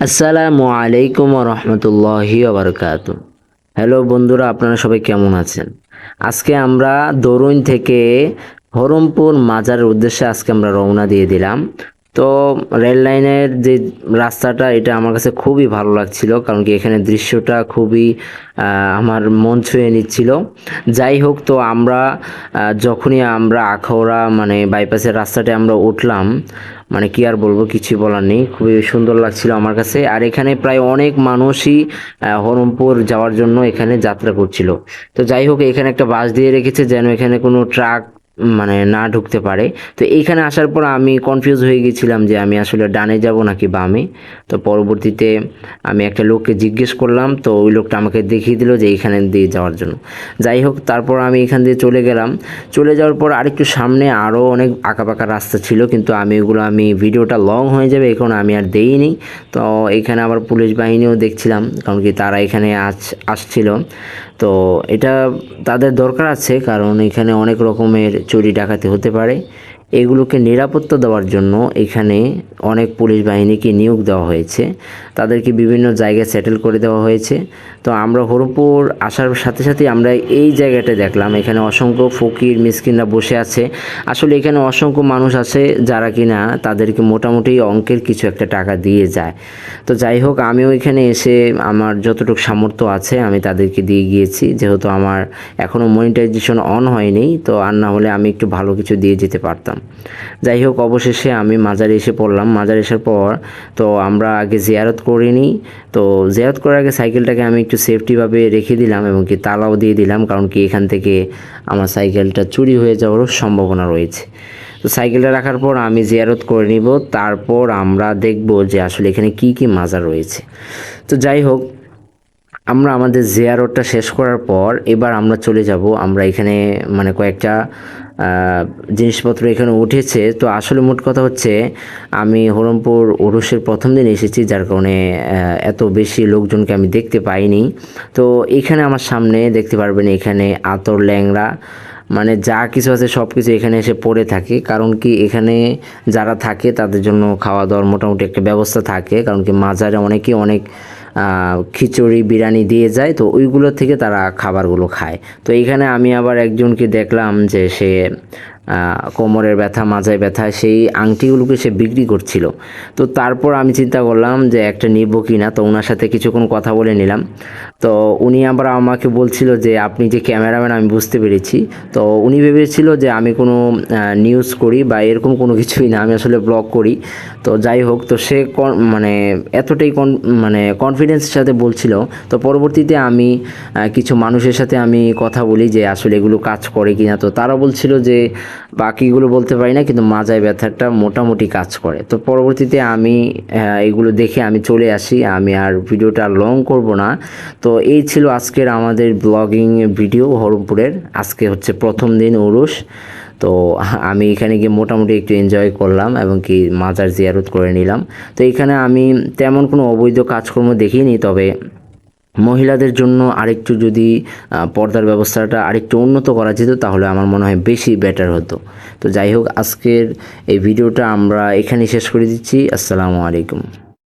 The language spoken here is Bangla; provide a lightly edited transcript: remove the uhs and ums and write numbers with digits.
আসসালামু আলাইকুম রহমতুল্লাহি ওবরকাত। হ্যালো বন্ধুরা, আপনারা সবাই কেমন আছেন? আজকে আমরা দরুইন থেকে হরমপুর মাজারের উদ্দেশ্যে আজকে আমরা রওনা দিয়ে দিলাম। তো রেল লাইনের যে রাস্তাটা, এটা আমার কাছে খুবই ভালো লাগছিল, কারণ কি এখানে দৃশ্যটা খুবই আমার মন ছুঁয়ে নিচ্ছিল। যাই হোক, তো আমরা যখনই আমরা আখাউড়া মানে বাইপাসের রাস্তাটা আমরা উঠলাম, মানে কি আর বলবো, কিছুই বলার নেই, খুবই সুন্দর লাগছিল আমার কাছে। আর এখানে প্রায় অনেক মানুষই হরমপুর যাওয়ার জন্য এখানে যাত্রা করছিল। তো যাই হোক, এখানে একটা বাস দিয়ে রেখেছে যেন এখানে কোনো ট্রাক মানে না ঢুকতে পারে। তো এইখানে আসার পর আমি কনফিউজ হয়ে গেছিলাম যে আমি আসলে ডানে যাব নাকি বামে। তো পরবর্তীতে আমি একটা লোককে জিজ্ঞেস করলাম, তো ওই লোকটা আমাকে দেখিয়ে দিল যে এইখানে দিয়ে যাওয়ার জন্য। যাই হোক, তারপর আমি এখান দিয়ে চলে গেলাম। চলে যাওয়ার পর আরেকটু সামনে আরও অনেক আঁকাবাঁকা রাস্তা ছিল, কিন্তু আমি ভিডিওটা লং হয়ে যাবে এখন আমি আর দেইনি। তো এখানে আবার পুলিশ বাহিনীও দেখছিলাম, কারণ কি তারা এখানে আসছিল। তো এটা তাদের দরকার আছে, কারণ এখানে অনেক রকমের চুরি ডাকাতি হতে পারে। এগুলোকে নিরাপত্তা দেওয়ার জন্য এখানে অনেক পুলিশ বাহিনীকে নিয়োগ দেওয়া হয়েছে, তাদেরকে বিভিন্ন জায়গায় সেটেল করে দেওয়া হয়েছে। তো আমরা হরপুর আসার সাথে সাথে আমরা এই জায়গাটা দেখলাম, এখানে অসংখ্য ফকির মিসকিনরা বসে আছে। আসলে এখানে অসংখ্য মানুষ আছে যারা কিনা তাদেরকে মোটামুটি অঙ্কের কিছু একটা টাকা দিয়ে যায়। তো যাই হোক, আমিও এখানে এসে আমার যতটুকু সামর্থ্য আছে আমি তাদেরকে দিয়ে গিয়েছি, যেহেতু আমার এখনও মনিটাইজেশন অন হয়নি। তো আর না হলে আমি একটু ভালো কিছু দিয়ে যেতে পারতাম। যাই হোক, অবশেষে আমি মাজারে এসে পড়লাম। মাজারে আসার পর তো আমরা আগে জিয়ারত করিনি। তো জিয়ারত করার আগে সাইকেলটাকে আমি একটু সেফটিভাবে রেখে দিলাম এবং কি তালাও দিয়ে দিলাম, কারণ কি এখান থেকে আমার সাইকেলটা চুরি হয়ে যাওয়ারও সম্ভাবনা রয়েছে। তো সাইকেলটা রাখার পর আমি জিয়ারত করে নিব, তারপর আমরা দেখব যে আসলে এখানে কি কি মাজার রয়েছে। তো যাই হোক, আমরা আমাদের জিয়ারতটা শেষ করার পর এবার আমরা চলে যাব। আমরা এখানে মানে কয়েকটা জিনিসপত্র এখানে উঠেছে। তো আসলে মোট কথা হচ্ছে, আমি হরমপুর উরুসের প্রথম দিন এসেছি, যার কারণে এত বেশি লোকজনকে আমি দেখতে পাইনি। তো এখানে আমার সামনে দেখতে পারবেন, এখানে আতর ল্যাংড়া মানে যা কিছু আছে সব কিছু এখানে এসে পড়ে থাকে। কারণ কি এখানে যারা থাকে তাদের জন্য খাওয়া দাওয়ার মোটামুটি একটা ব্যবস্থা থাকে, কারণ কি মাজারে অনেকেই অনেক খিচুড়ি বিরিয়ানি দিয়ে যায়, তো ওইগুলো থেকে তারা খাবারগুলো খায়। তো এইখানে আমি আবার একজনকে দেখলাম যে সে কোমরের ব্যথা, মাজায় ব্যথা, সেই আংটিগুলোকে সে বিক্রি করছিল। তো তারপর আমি চিন্তা করলাম যে একটা নিব কি না, তো ওনার সাথে কিছুক্ষণ কথা বলে নিলাম। তো উনি আবার আমাকে বলছিল যে আপনি যে ক্যামেরাম্যান আমি বুঝতে পেরেছি। তো উনি ভেবেছিল যে আমি কোনো নিউজ করি বা এরকম কোনো কিছুই না, আমি আসলে ব্লগ করি। তো যাই হোক, তো সে মানে এতটাই মানে কনফিডেন্সের সাথে বলছিল। তো পরবর্তীতে আমি কিছু মানুষের সাথে আমি কথা বলি যে আসলে এগুলো কাজ করে কিনা। তো তারা বলছিল যে বাকিগুলো বলতে পারি না, কিন্তু মাজায় ব্যথাটা মোটামুটি কাজ করে। তো পরবর্তীতে আমি এগুলো দেখে আমি চলে আসি, আমি আর ভিডিওটা লং করব না। তো এই ছিল আজকের আমাদের ব্লগিং ভিডিও হরমপুরের। আজকে হচ্ছে প্রথম দিন উরুস। তো আমি এখানে গিয়ে মোটামুটি একটু এনজয় করলাম এবং কি মাজার জিয়ারত করে নিলাম। তো এখানে আমি তেমন কোনো অবৈধ কাজকর্ম দেখিনি, তবে মহিলাদের জন্য আরেকটু যদি পর্দার ব্যবস্থাটা আরেকটু উন্নত করা যেত তাহলে আমার মনে হয় বেশি বেটার হতো। তো যাই হোক, আজকের এই ভিডিওটা আমরা এখানেই শেষ করে দিচ্ছি। আসসালামু আলাইকুম।